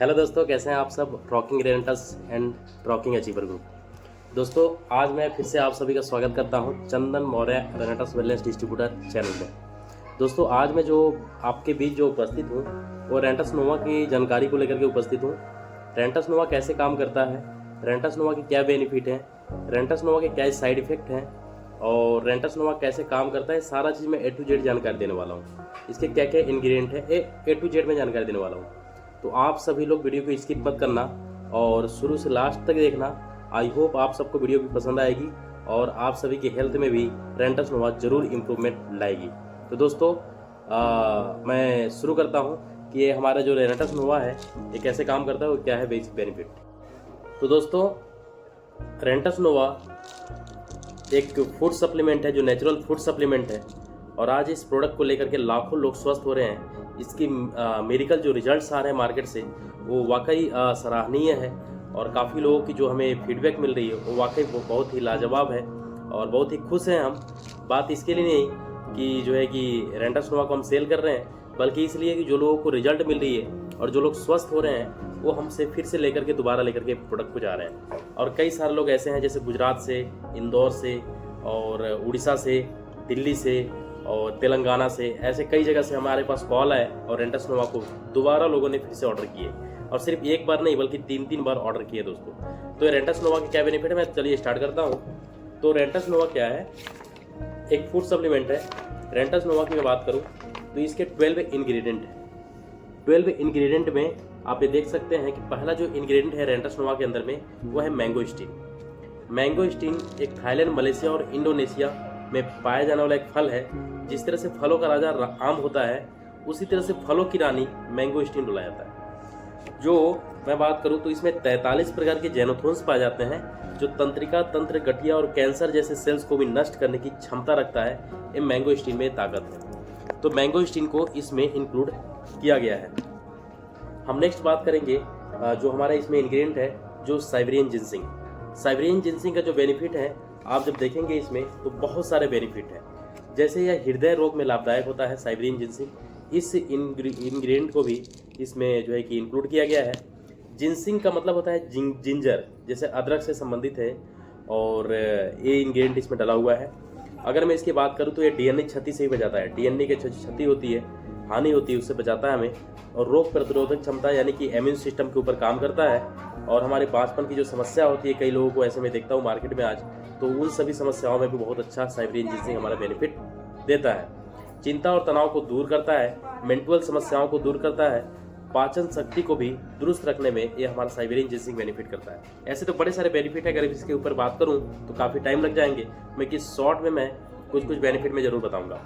Hello दोस्तों, कैसे हैं आप सब। Rocking rents and rocking achiever group. दोस्तों, आज मैं फिर से आप सभी का स्वागत करता हूं चंदन मौर्य रेंटस वेलनेस डिस्ट्रीब्यूटर चैनल में। दोस्तों, आज मैं जो आपके बीच जो उपस्थित हूं वो रेंटस नोवा की जानकारी को लेकर के उपस्थित हूं। रेंटस नोवा कैसे काम करता है, रेंटस नोवा के क्या बेनिफिट हैं, रेंटस नोवा के क्या साइड इफेक्ट हैं और रेंटस नोवा कैसे काम करता है, सारा चीज़ मैं A to Z जानकारी देने वाला हूँ। इसके क्या क्या इंग्रेडिएंट है A to Z में जानकारी देने वाला हूँ। तो आप सभी लोग वीडियो को स्किप मत करना और शुरू से लास्ट तक देखना। आई होप आप सबको वीडियो भी पसंद आएगी और आप सभी की हेल्थ में भी रेंटस नोवा जरूर इम्प्रूवमेंट लाएगी। तो दोस्तों, मैं शुरू करता हूँ कि ये हमारा जो रेंटस नोवा है ये कैसे काम करता है और क्या है बेसिक बेनिफिट। तो दोस्तों, रेंटस नोवा एक फूड सप्लीमेंट है जो नेचुरल फूड सप्लीमेंट है और आज इस प्रोडक्ट को लेकर के लाखों लोग स्वस्थ हो रहे हैं। इसकी मेडिकल जो रिजल्ट्स आ रहे हैं मार्केट से वो वाकई सराहनीय है और काफ़ी लोगों की जो हमें फीडबैक मिल रही है वो वाकई बहुत ही लाजवाब है और बहुत ही खुश हैं हम। बात इसके लिए नहीं कि जो है कि रेंटस नोवा को हम सेल कर रहे हैं, बल्कि इसलिए कि जो लोगों को रिजल्ट मिल रही है और जो लोग स्वस्थ हो रहे हैं वो हमसे फिर से लेकर के दोबारा लेकर के प्रोडक्ट को जा रहे हैं। और कई सारे लोग ऐसे हैं जैसे गुजरात से, इंदौर से और उड़ीसा से, दिल्ली से और तेलंगाना से, ऐसे कई जगह से हमारे पास कॉल आए और रेंटस नोवा को दोबारा लोगों ने फिर से ऑर्डर किए और सिर्फ एक बार नहीं बल्कि 3 बार ऑर्डर किए दोस्तों। तो ये रेंटस नोवा के क्या बेनिफिट है, मैं चलिए स्टार्ट करता हूँ। तो रेंटस नोवा क्या है, एक फूड सप्लीमेंट है। रेंटस नोवा की मैं बात करूँ तो इसके 12 इंग्रेडिएंट है। 12 इंग्रेडिएंट में आप ये देख सकते हैं कि पहला जो इंग्रेडिएंट है रेंटस नोवा के अंदर में वो है मैंगोस्टीन। मैंगोस्टीन एक थाईलैंड, मलेशिया और इंडोनेशिया में पाया जाने वाला एक फल है। जिस तरह से फलों का राजा आम होता है उसी तरह से फलों की रानी मैंगोस्टीन बोला जाता है। जो मैं बात करूं तो इसमें 43 प्रकार के जेनोथोन्स पाए जाते हैं जो तंत्रिका, तंत्र, गठिया और कैंसर जैसे सेल्स को भी नष्ट करने की क्षमता रखता है। ये मैंगोस्टीन में ताकत है, तो मैंगोस्टीन को इसमें इंक्लूड किया गया है। हम नेक्स्ट बात करेंगे जो हमारा इसमें इंग्रेडिएंट है जो साइबेरियन जिनसिंग। साइबेरियन जिनसिंग का जो बेनिफिट है आप जब देखेंगे इसमें तो बहुत सारे बेनिफिट हैं। जैसे यह हृदय रोग में लाभदायक होता है साइबेरियन जिनसिंग, इस इंग्रेडिएंट को भी इसमें जो है कि इंक्लूड किया गया है। जिनसिंग का मतलब होता है जिंजर, जैसे अदरक से संबंधित है और ये इंग्रेडिएंट इसमें डाला हुआ है। अगर मैं इसकी बात करूँ तो ये डीएनए क्षति से ही बचाता है। डीएनए की क्षति होती है, हानि होती है, उससे बचाता है हमें और रोग प्रतिरोधक क्षमता यानी कि इम्यून सिस्टम के ऊपर काम करता है। और हमारे बांझपन की जो समस्या होती है, कई लोगों को ऐसे मैं देखता हूँ मार्केट में आज, तो उन सभी समस्याओं में भी बहुत अच्छा साइबेरियन जिनसिंग हमारा बेनिफिट देता है। चिंता और तनाव को दूर करता है, मेंटल समस्याओं को दूर करता है, पाचन शक्ति को भी दुरुस्त रखने में ये हमारा साइबेरियन जिनसिंग बेनिफिट करता है। ऐसे तो बड़े सारे बेनिफिट है, अगर इसके ऊपर बात करूं तो काफ़ी टाइम लग जाएंगे, मैं किस शॉर्ट में मैं कुछ बेनिफिट में जरूर बताऊंगा।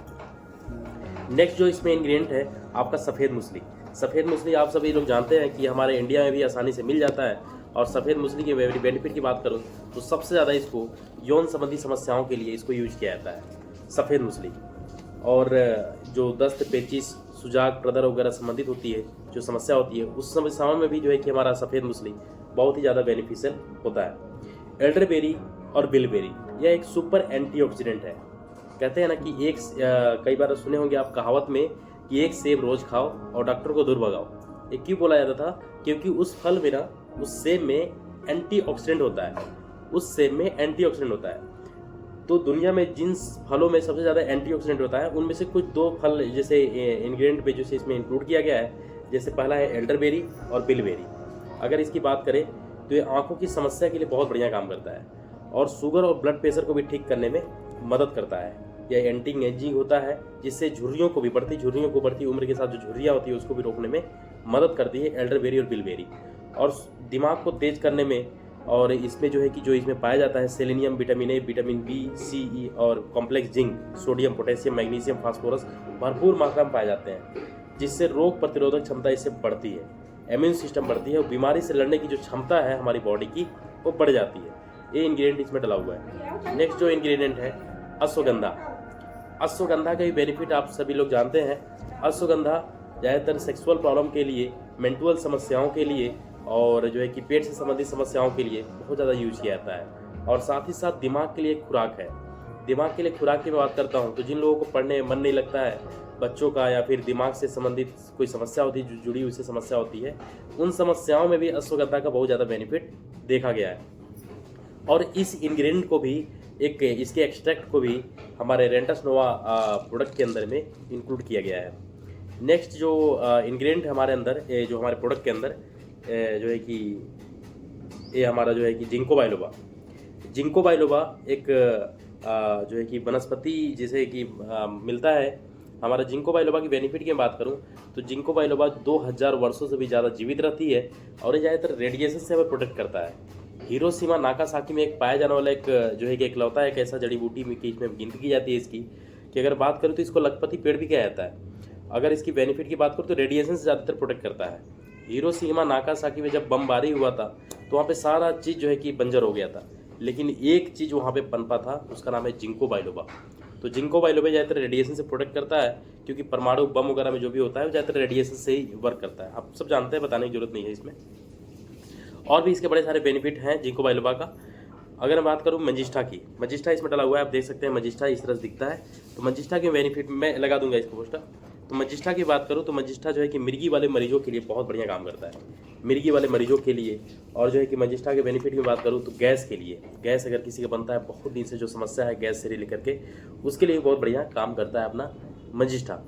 नेक्स्ट जो इसमें इंग्रेडिएंट है आपका सफ़ेद मूसली। सफ़ेद मूसली आप सभी लोग जानते हैं कि हमारे इंडिया में भी आसानी से मिल जाता है और सफ़ेद मूसली के बेनिफिट की बात करूं तो सबसे ज़्यादा इसको यौन संबंधी समस्याओं के लिए इसको यूज किया जाता है सफ़ेद मूसली। और जो दस्त, पेचिश, सुजाग, प्रदर वगैरह संबंधित होती है जो समस्या होती है उस समस्याओं में भी जो है कि हमारा सफ़ेद मूसली बहुत ही ज़्यादा बेनिफिशियल होता है। एल्डरबेरी और बिलबेरी यह एक सुपर एंटीऑक्सीडेंट है। कहते हैं ना कि कई बार सुने होंगे आप कहावत में कि एक सेब रोज खाओ और डॉक्टर को दूर भगाओ। ये क्यों बोला जाता था? क्योंकि उस फल में ना, उस सेब में एंटीऑक्सीडेंट होता है, उस सेब में एंटीऑक्सीडेंट होता है। तो दुनिया में जिन फलों में सबसे ज़्यादा एंटीऑक्सीडेंट होता है उनमें से कुछ 2 फल जैसे इंग्रेडिएंट पे जैसे इसमें इंक्लूड किया गया है। जैसे पहला है एल्डरबेरी और बिलबेरी। अगर इसकी बात करें तो ये आँखों की समस्या के लिए बहुत बढ़िया काम करता है और शुगर और ब्लड प्रेशर को भी ठीक करने में मदद करता है। यह एंटी एजिंग होता है जिससे झुर्रियों को बढ़ती उम्र के साथ जो झुर्रियाँ होती है उसको भी रोकने में मदद करती है एल्डरबेरी और बिलबेरी। और दिमाग को तेज करने में, और इसमें जो है कि जो इसमें पाया जाता है selenium, vitamin A, vitamin B, C, E और complex zinc, sodium, potassium, magnesium, phosphorus भरपूर मात्रा में पाए जाते हैं जिससे रोग प्रतिरोधक क्षमता इससे बढ़ती है, इम्यून सिस्टम बढ़ती है और बीमारी से लड़ने की जो क्षमता है हमारी बॉडी की वो बढ़ जाती है। ये इंग्रेडिएंट इसमें डला हुआ है। नेक्स्ट जो इंग्रेडिएंट है अश्वगंधा। अश्वगंधा का भी बेनिफिट आप सभी लोग जानते हैं। अश्वगंधा ज़्यादातर सेक्सुअल प्रॉब्लम के लिए, मेंटल समस्याओं के लिए और जो है कि पेट से संबंधित समस्याओं के लिए बहुत ज़्यादा यूज किया जाता है और साथ ही साथ दिमाग के लिए एक खुराक है। दिमाग के लिए खुराक की मैं बात करता हूँ तो जिन लोगों को पढ़ने में मन नहीं लगता है बच्चों का या फिर दिमाग से संबंधित कोई समस्या होती है, जो जुड़ी हुई से समस्या होती है, उन समस्याओं में भी अश्वगंधा का बहुत ज़्यादा बेनिफिट देखा गया है। और इस इंग्रेडिएंट को भी इसके एक्सट्रैक्ट को भी हमारे रेंटस नोवा प्रोडक्ट के अंदर में इंक्लूड किया गया है। नेक्स्ट जो इंग्रेडिएंट हमारे अंदर जो हमारे प्रोडक्ट के अंदर जो है कि ये हमारा जो है कि जिंको बाइलोबा। जिंको बाइलोबा एक जो है कि वनस्पति जैसे कि मिलता है। हमारा जिंको बाइलोबा की बेनिफिट की बात करूं तो जिंको बाइलोबा 2000 वर्षों से भी ज़्यादा जीवित रहती है और ये ज़्यादातर रेडिएशन से हमें प्रोटेक्ट करता है। हिरोशिमा नागासाकी में एक पाया जाने वाला एक जो है कि इकलौता एक ऐसा जड़ी बूटी में कि इसमें गिनती की जाती है इसकी, कि अगर बात करूँ तो इसको लखपति पेड़ भी कहा जाता है। अगर इसकी बेनिफिट की बात करूँ तो रेडिएशन से ज़्यादातर प्रोटेक्ट करता है। हिरोशिमा नागासाकी में जब बमबारी हुआ था तो वहाँ पे सारा चीज़ जो है कि बंजर हो गया था, लेकिन एक चीज़ वहाँ पे पनपा था, उसका नाम है जिंको बाइलोबा। तो जिंको बाइलोबा ज़्यादातर रेडिएशन से प्रोटेक्ट करता है, क्योंकि परमाणु बम वगैरह में जो भी होता है वो ज़्यादातर रेडिएशन से ही वर्क करता है। आप सब जानते हैं, बताने की जरूरत नहीं है इसमें। और भी इसके बड़े सारे बेनिफिट हैं जिंको बाइलोबा का। अगर मैं बात करूँ मंजिष्ठा की, मंजिष्ठा इसमें डाला हुआ है, आप देख सकते हैं मंजिष्ठा इस तरह से दिखता है। तो मंजिष्ठा के बेनिफिट मैं लगा दूंगा इसको पोस्टर। तो मंजिष्ठा की बात करूँ तो मंजिष्ठा जो है कि मिर्गी वाले मरीजों के लिए बहुत बढ़िया काम करता है, मिर्गी वाले मरीजों के लिए। और जो है कि मंजिष्ठा के बेनिफिट की बात करूँ तो गैस के लिए, गैस अगर किसी का बनता है बहुत दिन से जो समस्या है गैस से लेकर के, उसके लिए बहुत बढ़िया काम करता है अपना मंजिष्ठा।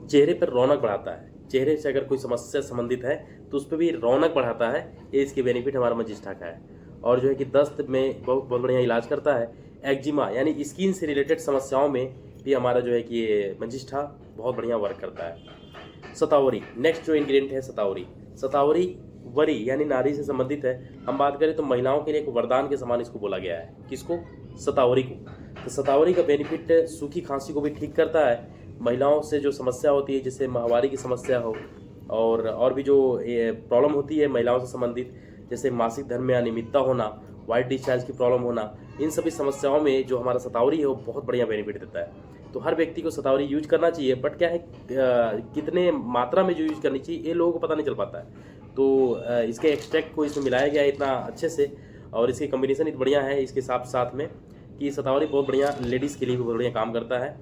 चेहरे पर रौनक बढ़ाता है, चेहरे से अगर कोई समस्या संबंधित है तो उस पर भी रौनक बढ़ाता है, ये इसके बेनिफिट हमारा मंजिष्ठा का है। और जो है कि दस्त में बहुत बढ़िया इलाज करता है। एक्जिमा यानी स्किन से रिलेटेड समस्याओं में भी हमारा जो है कि ये मंजिष्ठा बहुत बढ़िया वर्क करता है। सतावरी, नेक्स्ट जो इंग्रेडिएंट है सतावरी। सतावरी वरी यानी नारी से संबंधित है। हम बात करें तो महिलाओं के लिए एक वरदान के समान इसको बोला गया है। किसको? सतावरी को। तो सतावरी का बेनिफिट सूखी खांसी को भी ठीक करता है। महिलाओं से जो समस्या होती है, जैसे माहवारी की समस्या हो और भी जो प्रॉब्लम होती है महिलाओं से संबंधित, जैसे मासिक धर्म में अनियमितता होना, वाइट डिस्चार्ज की प्रॉब्लम होना, इन सभी समस्याओं में जो हमारा सतावरी है वो बहुत बढ़िया बेनिफिट देता है। तो हर व्यक्ति को सतावरी यूज करना चाहिए, बट क्या है कितने मात्रा में जो यूज करनी चाहिए ये लोगों को पता नहीं चल पाता है। तो इसके एक्सट्रैक्ट को इसमें मिलाया गया है इतना अच्छे से, और इसकी कम्बिनेशन इतना बढ़िया है इसके साथ में कि सतावरी बहुत बढ़िया लेडीज़ के लिए भी बहुत बढ़िया काम करता है।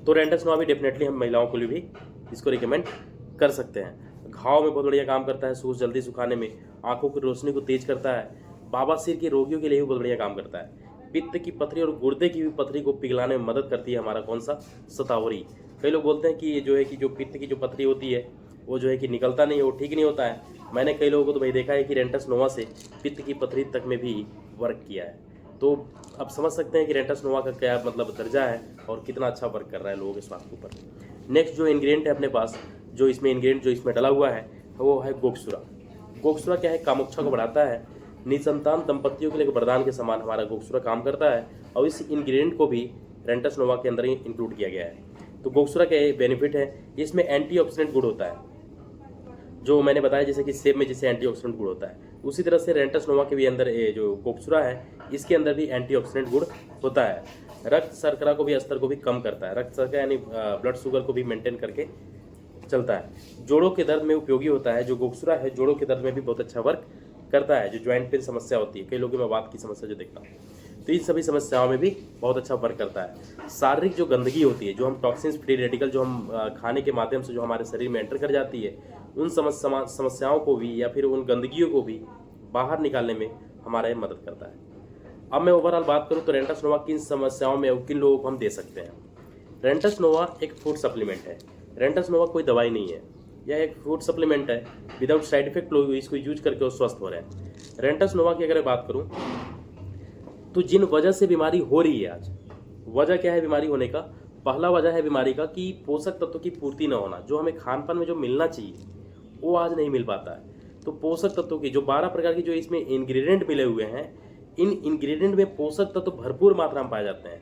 तो रेंटस नोवा भी डेफिनेटली हम महिलाओं के लिए भी इसको रिकमेंड कर सकते हैं। घाव में बहुत बढ़िया काम करता है, सूज जल्दी सुखाने में, आंखों की रोशनी को तेज करता है, बवासीर के रोगियों के लिए भी बहुत बढ़िया काम करता है। पित्त की पथरी और गुर्दे की भी पथरी को पिघलाने में मदद करती है हमारा कौन सा? सतावरी। कई लोग बोलते हैं कि जो है कि जो पित्त की जो पथरी होती है वो जो है कि निकलता नहीं है, वो ठीक नहीं होता है। मैंने कई लोगों को तो भाई देखा है कि रेंटस नोवा से पित्त की पथरी तक में भी वर्क किया है। तो आप समझ सकते हैं कि रेंटस नोवा का क्या मतलब दर्जा है और कितना अच्छा वर्क कर रहा है लोगों के स्वास्थ्य के ऊपर। नेक्स्ट जो इंग्रेडिएंट है अपने पास, जो इसमें इंग्रेडिएंट जो इसमें डाला हुआ है वो है गोक्षुरा। गोक्षुरा क्या है? कामुकता को बढ़ाता है। निसंतान दंपतियों के लिए एक वरदान के समान हमारा गोक्षुरा काम करता है, और इस इंग्रेडिएंट को भी रेंटस नोवा के अंदर ही इंक्लूड किया गया है। तो गोक्षुरा के बेनिफिट है, इसमें एंटीऑक्सीडेंट गुण होता है, जो मैंने बताया जैसे कि सेब में जैसे एंटीऑक्सीडेंट गुण होता है, उसी तरह से रेंटस नोवा के भी अंदर जो गोक्षुरा है इसके अंदर भी एंटीऑक्सीडेंट गुण होता है। रक्त शर्करा को भी, स्तर को भी कम करता है, रक्त शर्करा यानी ब्लड शुगर को भी मेंटेन करके चलता है। जोड़ों के दर्द में उपयोगी होता है, जो गोक्षुरा है जोड़ों के दर्द में भी बहुत अच्छा वर्क करता है। जो जॉइंट पेन समस्या होती है, कई लोगों में वात की समस्या जो देखता हूँ, तो इन सभी समस्याओं में भी बहुत अच्छा वर्क करता है। शारीरिक जो गंदगी होती है, जो हम टॉक्सिन्स फ्री रेडिकल जो हम खाने के माध्यम से जो हमारे शरीर में एंटर कर जाती है, उन समस्याओं को भी या फिर उन गंदगियों को भी बाहर निकालने में हमारा मदद करता है। अब मैं ओवरऑल बात करूँ तो रेंटस नोवा किन समस्याओं में किन लोगों को हम दे सकते हैं। रेंटस नोवा एक फूड सप्लीमेंट है। रेंटस नोवा कोई दवाई नहीं है, यह एक फूड सप्लीमेंट है। विदाउट साइड इफेक्ट लोग इसको यूज करके वो स्वस्थ हो रहे हैं। रेंटस नोवा की अगर बात करूं तो जिन वजह से बीमारी हो रही है आज, वजह क्या है बीमारी होने का? पहला वजह है बीमारी का कि पोषक तत्वों की पूर्ति न होना। जो हमें खान पान में जो मिलना चाहिए वो आज नहीं मिल पाता है। तो पोषक तत्वों की जो 12 प्रकार की जो इसमें इंग्रेडिएंट मिले हुए हैं, इन इंग्रेडिएंट में पोषक तत्व भरपूर मात्रा में पाए जाते हैं,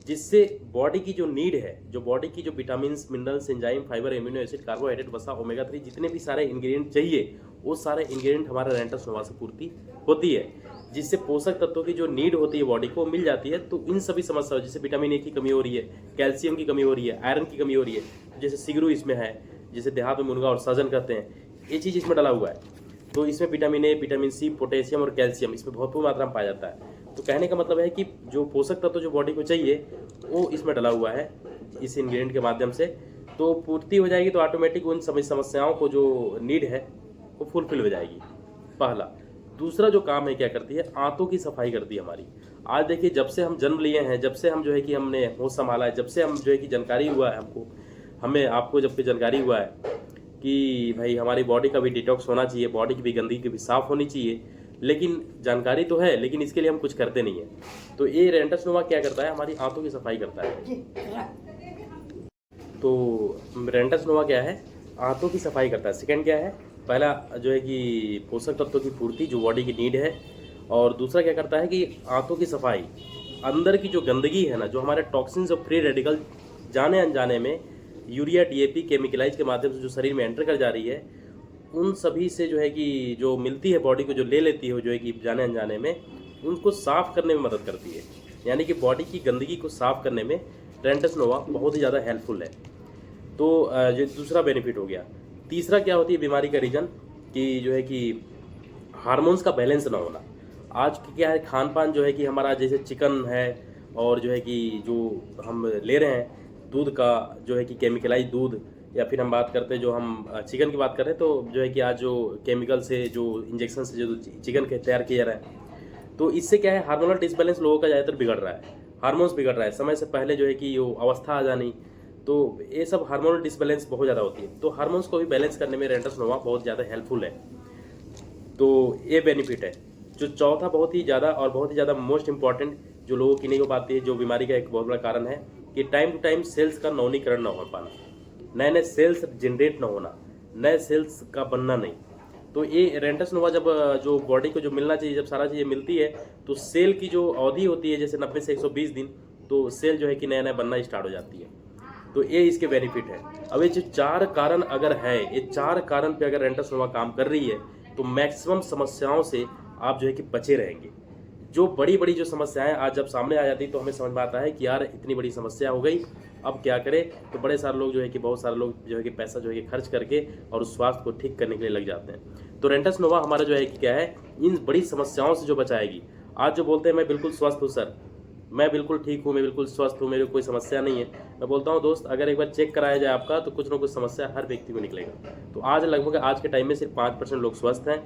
जिससे बॉडी की जो नीड है, जो बॉडी की जो vitamin, minerals, enzyme, fibre, amino acid, carbohydrate, वसा, ओमेगा 3 जितने भी सारे इंग्रेडिएंट चाहिए, वो सारे इंग्रेडिएंट हमारे रेंटस नोवा से पूर्ति होती है, जिससे पोषक तत्वों की जो नीड होती है बॉडी को मिल जाती है। तो इन सभी समस्याओं, जैसे विटामिन ए की कमी हो रही है, कैल्शियम की कमी हो रही है, आयरन की कमी हो रही है, जैसे सिगरू इसमें है, जैसे देहात में मुनगा और सहजन कहते हैं, ये चीज़ इसमें डाला हुआ है। तो इसमें vitamin A, vitamin C, potassium और कैल्शियम इसमें भरपूर मात्रा में पाया जाता है। तो कहने का मतलब है कि जो पोषक तत्व जो बॉडी को चाहिए वो इसमें डला हुआ है इस इंग्रेडिएंट के माध्यम से, तो पूर्ति हो जाएगी, तो ऑटोमेटिक उन सभी समस्याओं को जो नीड है वो फुलफिल हो जाएगी, पहला। दूसरा जो काम है क्या करती है, आंतों की सफाई करती है हमारी। आज देखिए, जब से हम जन्म लिए हैं, जब से हम जो है कि हमने होश संभाला है, जब से हम जो है कि जानकारी हुआ है हमको, हमें आपको जब भी जानकारी हुआ है कि भाई हमारी बॉडी का भी डिटॉक्स होना चाहिए, बॉडी की भी गंदगी की भी साफ होनी चाहिए, लेकिन जानकारी तो है लेकिन इसके लिए हम कुछ करते नहीं है। तो ये रेंटस नोवा क्या करता है, हमारी आंतों की सफाई करता है। तो रेंटस नोवा क्या है, आंतों की सफाई करता है। सेकंड क्या है, पहला जो है कि पोषक तत्वों की पूर्ति जो बॉडी की नीड है, और दूसरा क्या करता है कि आंतों की सफाई, अंदर की जो गंदगी है ना, जो हमारे टॉक्सिन्स और फ्री रेडिकल जाने अनजाने में यूरिया डीएपी केमिकलाइज के माध्यम से जो शरीर में एंटर कर जा रही है, उन सभी से जो है कि जो मिलती है बॉडी को, जो ले लेती है जो है कि जाने अनजाने में, उनको साफ करने में मदद करती है। यानी कि बॉडी की गंदगी को साफ करने में रेंटस नोवा बहुत ही ज़्यादा हेल्पफुल है। तो जो दूसरा बेनिफिट हो गया। तीसरा क्या होती है बीमारी का रीजन, कि जो है कि हार्मोन्स का बैलेंस ना होना। आज क्या है, खान पान जो है कि हमारा जैसे चिकन है, और जो है कि जो हम ले रहे हैं दूध का जो है कि केमिकलाइज दूध, या फिर हम बात करते हैं जो हम चिकन की बात कर रहे हैं, तो जो है कि आज जो केमिकल से, जो इंजेक्शन से जो चिकन के तैयार किया जा रहा है, तो इससे क्या है, हार्मोनल डिसबैलेंस लोगों का ज़्यादातर बिगड़ रहा है, हार्मोन्स बिगड़ रहा है समय से पहले, जो है कि वो अवस्था आ जानी, तो ये सब हार्मोनल डिसबैलेंस बहुत ज़्यादा होती है। तो हार्मोन्स को भी बैलेंस करने में रेंटस नोवा बहुत ज़्यादा हेल्पफुल है। तो ये बेनिफिट है। जो चौथा बहुत ही ज़्यादा और बहुत ही ज़्यादा मोस्ट इंपॉर्टेंट, जो लोगों की नहीं हो पाती है, जो बीमारी का एक बहुत बड़ा कारण है, कि टाइम टू टाइम सेल्स का नवीनीकरण ना हो पाना, नए नए सेल्स जनरेट ना होना, नए सेल्स का बनना नहीं। तो ये रेंटस नोवा जब जो बॉडी को जो मिलना चाहिए, जब सारा चीज़ें मिलती है, तो सेल की जो अवधि होती है जैसे 90 से 120 दिन, तो सेल जो है कि नया नया बनना स्टार्ट हो जाती है। तो ये इसके बेनिफिट है। अब ये जो 4 कारण अगर है, ये 4 कारण पे अगर रेंटस नोवा काम कर रही है, तो मैक्सिमम समस्याओं से आप जो है कि बचे रहेंगे। जो बड़ी बड़ी जो समस्याएं आज जब सामने आ जाती, तो हमें समझ में आता है कि यार इतनी बड़ी समस्या हो गई, अब क्या करें। तो बड़े सारे लोग जो है कि, बहुत सारे लोग जो है कि पैसा जो है कि खर्च करके और उस स्वास्थ्य को ठीक करने के लिए लग जाते हैं। तो रेंटस नोवा हमारा जो है कि क्या है, इन बड़ी समस्याओं से जो बचाएगी। आज जो बोलते हैं मैं बिल्कुल स्वस्थ हूँ सर, मैं बिल्कुल ठीक हूँ, मैं बिल्कुल स्वस्थ हूँ, मेरी कोई समस्या नहीं है, मैं बोलता हूँ दोस्त, अगर एक बार चेक कराया जाए आपका, तो कुछ ना कुछ समस्या हर व्यक्ति को निकलेगा। तो आज लगभग आज के टाइम में सिर्फ 5% लोग स्वस्थ हैं,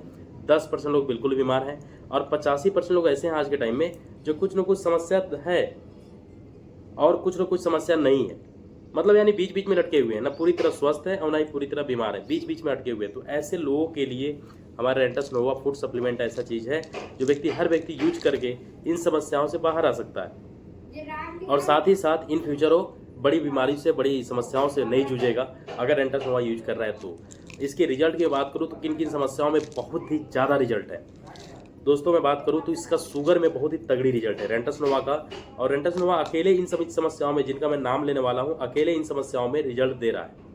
10% लोग बिल्कुल बीमार हैं, और 85% लोग ऐसे हैं आज के टाइम में जो कुछ न कुछ समस्या है और कुछ न कुछ समस्या नहीं है। मतलब यानी बीच बीच में लटके हुए हैं, ना पूरी तरह स्वस्थ है और ना ही पूरी तरह बीमार है, बीच बीच में अटके हुए हैं। तो ऐसे लोगों के लिए हमारा रेंटस नोवा फूड सप्लीमेंट ऐसा चीज़ है जो हर व्यक्ति यूज करके इन समस्याओं से बाहर आ सकता है, और साथ ही साथ इन फ्यूचर वो बड़ी बीमारी से, बड़ी समस्याओं से नहीं जूझेगा अगर रेंटस नोवा यूज कर रहा है। तो इसके रिजल्ट की बात करूँ तो किन किन समस्याओं में बहुत ही ज़्यादा रिजल्ट है दोस्तों। मैं बात करूँ तो इसका शुगर में बहुत ही तगड़ी रिजल्ट है रेंटस नोवा का, और रेंटस नोवा अकेले इन सभी समस्याओं में, जिनका मैं नाम लेने वाला हूँ, अकेले इन समस्याओं में रिजल्ट दे रहा है।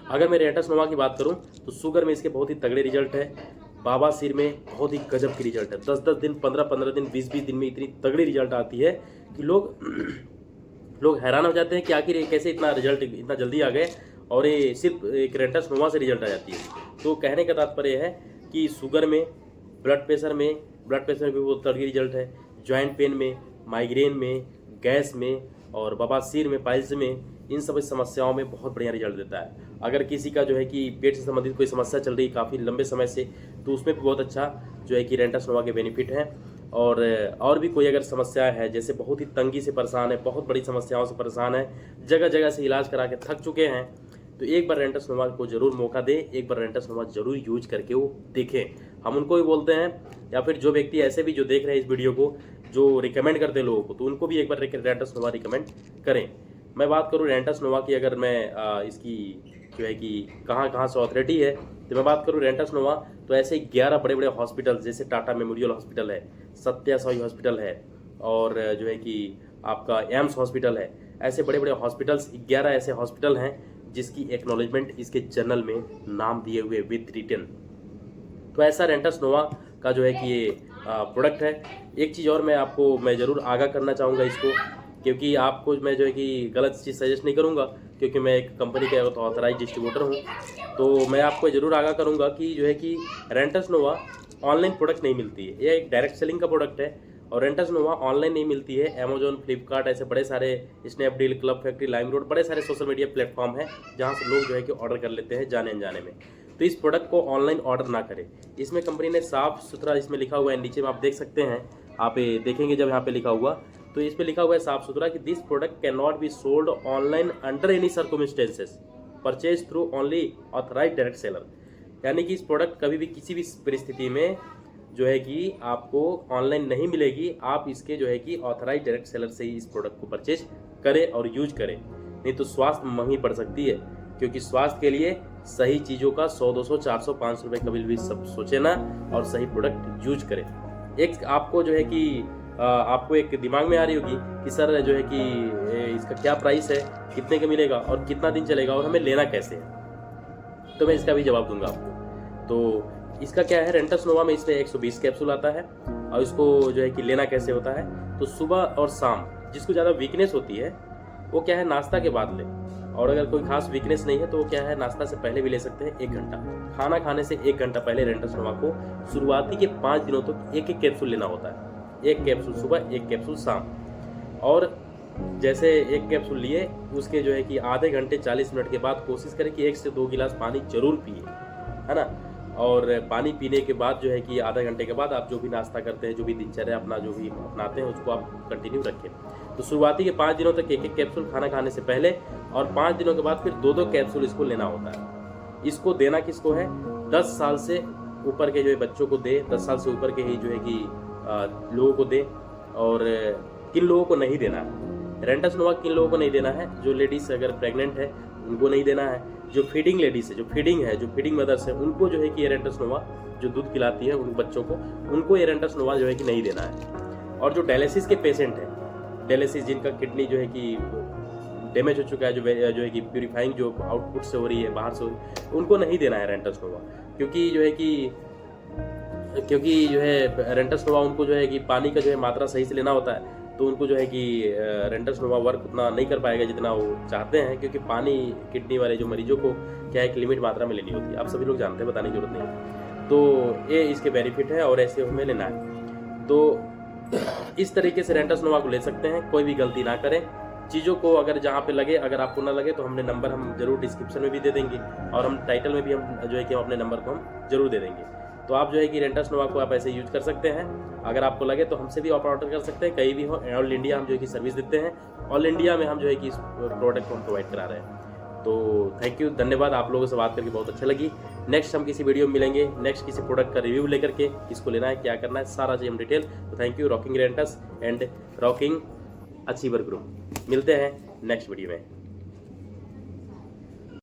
अगर मैं रेंटस नोवा की बात करूँ तो शुगर में इसके बहुत ही तगड़े रिजल्ट है, बाबासीर में बहुत ही गजब की रिजल्ट है। 10-10 दिन, 15-15 दिन, 20-20 दिन में इतनी तगड़ी रिजल्ट आती है कि लोग हैरान हो जाते हैं कि आखिर ये कैसे इतना रिजल्ट इतना जल्दी आ गए, और ये सिर्फ एक रेंटस नोवा से रिजल्ट आ जाती है। तो कहने का तात्पर्य है कि शुगर में, ब्लड प्रेशर में भी बहुत तगड़ी रिजल्ट है, जॉइंट पेन में, माइग्रेन में, गैस में, और बवासीर में, पाइल्स में, इन सब समस्याओं में बहुत बढ़िया रिजल्ट देता है। अगर किसी का जो है कि पेट से संबंधित कोई समस्या चल रही काफ़ी लंबे समय से, तो उसमें भी बहुत अच्छा जो है कि रेंटस नोवा के बेनिफिट हैं। और भी कोई अगर समस्या है, जैसे बहुत ही तंगी से परेशान है, बहुत बड़ी समस्याओं से परेशान है, जगह जगह से इलाज करा के थक चुके हैं, तो एक बार रेंटस नोवा को जरूर मौका दें, एक बार रेंटस नोवा जरूर यूज करके वो देखें। हम उनको भी बोलते हैं, या फिर जो व्यक्ति ऐसे भी जो देख रहे हैं इस वीडियो को, जो रिकमेंड करते हैं लोगों को, तो उनको भी एक बार रेंटस नोवा रिकमेंड करें। मैं बात करूँ रेंटस नोवा की, अगर मैं इसकी जो है कि कहाँ कहाँ से ऑथोरिटी है, तो मैं बात करूँ रेंटस नोवा, तो ऐसे 11 बड़े बड़े हॉस्पिटल, जैसे टाटा मेमोरियल हॉस्पिटल है, सत्या साई हॉस्पिटल है, और जो है कि आपका एम्स हॉस्पिटल है, ऐसे बड़े बड़े हॉस्पिटल्स, 11 ऐसे हॉस्पिटल हैं जिसकी एक्नॉलेजमेंट इसके जर्नल में नाम दिए हुए विद रिटन। तो ऐसा रेंटस नोवा का जो है कि ये प्रोडक्ट है। एक चीज़ और मैं ज़रूर आगाह करना चाहूँगा इसको, क्योंकि आपको मैं जो है कि गलत चीज़ सजेस्ट नहीं करूँगा, क्योंकि मैं एक कंपनी का ऑथराइज डिस्ट्रीब्यूटर हूँ। तो मैं आपको ज़रूर आगाह करूँगा कि जो है कि रेंटस नोवा ऑनलाइन प्रोडक्ट नहीं मिलती है, ये एक डायरेक्ट सेलिंग का प्रोडक्ट है, और रेंटस नोवा ऑनलाइन नहीं मिलती है। अमेजोन, फ्लिपकार्ट, ऐसे बड़े सारे, स्नैपडील, क्लब फैक्ट्री, लाइमरोड, बड़े सारे सोशल मीडिया प्लेटफॉर्म है जहाँ से लोग जो है कि ऑर्डर कर लेते हैं जाने अनजाने में। तो इस प्रोडक्ट को ऑनलाइन ऑर्डर ना करें। इसमें कंपनी ने साफ सुथरा इसमें लिखा हुआ है, नीचे में आप देख सकते हैं, आप देखेंगे जब यहाँ पे लिखा हुआ, तो इस पे लिखा हुआ है साफ सुथरा कि this product can not be sold online under any circumstances, purchase through only authorised direct seller. यानी कि इस प्रोडक्ट कभी भी किसी भी परिस्थिति में जो है कि आपको ऑनलाइन नहीं मिलेगी। आप इसके जो है कि ऑथराइज डायरेक्ट सेलर से ही इस प्रोडक्ट को परचेज करें और यूज करें, नहीं तो स्वास्थ्य महंगी पड़ सकती है। क्योंकि स्वास्थ्य के लिए सही चीज़ों का 100, 200, 400, 500 रुपये कभी भी सब सोचे ना, और सही प्रोडक्ट यूज करें। एक आपको जो है कि आपको एक दिमाग में आ रही होगी कि सर जो है कि इसका क्या प्राइस है, कितने का मिलेगा और कितना दिन चलेगा और हमें लेना कैसे है, तो मैं इसका भी जवाब दूंगा आपको। तो इसका क्या है, रेंटस नोवा में इसमें 120 कैप्सूल आता है और इसको जो है कि लेना कैसे होता है, तो सुबह और शाम, जिसको ज़्यादा वीकनेस होती है वो क्या है नाश्ता के बाद ले, और अगर कोई खास वीकनेस नहीं है तो वो क्या है नाश्ता से पहले भी ले सकते हैं। 1 घंटा खाना खाने से 1 घंटा पहले रेंटस नोवा को शुरुआती के 5 दिनों तक एक एक कैप्सूल लेना होता है। 1 कैप्सूल सुबह, 1 कैप्सूल शाम। और जैसे 1 कैप्सूल लिए उसके जो है कि आधे घंटे 40 मिनट के बाद कोशिश करें कि 1 से 2 गिलास पानी जरूर पिए, है ना। और पानी पीने के बाद जो है कि आधा घंटे के बाद आप जो भी नाश्ता करते हैं, जो भी दिनचर्या अपना जो भी अपनाते हैं, उसको आप कंटिन्यू रखें। तो शुरुआती के 5 दिनों तक 1 कैप्सूल खाना खाने से पहले, और 5 दिनों के बाद फिर 2 कैप्सूल इसको लेना होता है। इसको देना किसको है, 10 साल से ऊपर के जो है बच्चों को दे, 10 साल से ऊपर के ही जो है कि लोगों को दे। और किन लोगों को नहीं देना है रेंटस नोवा, किन लोगों को नहीं देना है, जो लेडीज अगर प्रेग्नेंट है उनको नहीं देना है, जो फीडिंग लेडीज है, जो फीडिंग मदर्स है, उनको जो है कि ये रेंटस नोवा जो दूध खिलाती है उन बच्चों को, उनको ये रेंटस नोवा जो है कि नहीं देना है। और जो डायलिसिस के पेशेंट हैं, डायलिसिस जिनका किडनी जो है कि डैमेज हो चुका है, जो है कि प्यूरिफाइंग जो आउटपुट से हो रही है, बाहर से हो रही है, उनको नहीं देना है रेंटस नोवा। क्योंकि जो है रेंटस नोवा उनको जो है कि पानी का जो है मात्रा सही से लेना होता है, तो उनको जो है कि रेंटस नोवा वर्क उतना नहीं कर पाएगा जितना वो चाहते हैं। क्योंकि पानी किडनी वाले जो मरीजों को क्या है, एक लिमिट मात्रा में लेनी होती है। आप सभी लोग जानते हैं, बताने की जरूरत नहीं है। तो ये इसके बेनिफिट है और ऐसे हमें लेना है। तो इस तरीके से रेंटस नोवा को ले सकते हैं। कोई भी गलती ना करें चीज़ों को, अगर जहाँ पे लगे, अगर आपको ना लगे तो हमने नंबर हम जरूर डिस्क्रिप्शन में भी दे देंगे, और हम टाइटल में भी हम जो है कि अपने नंबर को हम जरूर दे देंगे। तो आप जो है कि रेंटस नोवा को आप ऐसे यूज कर सकते हैं। अगर आपको लगे तो हमसे भी आप ऑर्डर कर सकते हैं, कहीं भी हो। ऑल इंडिया हम जो है कि सर्विस देते हैं, ऑल इंडिया में हम जो है कि इस प्रोडक्ट को हम प्रोवाइड करा रहे हैं। तो थैंक यू, धन्यवाद। आप लोगों से बात करके बहुत अच्छा लगी। नेक्स्ट हम किसी वीडियो में मिलेंगे, नेक्स्ट किसी प्रोडक्ट का रिव्यू लेकर के, किसको लेना है, क्या करना है, सारा चीज़ हम डिटेल। तो thank you, rocking rents and rocking achiever group. मिलते हैं नेक्स्ट वीडियो में।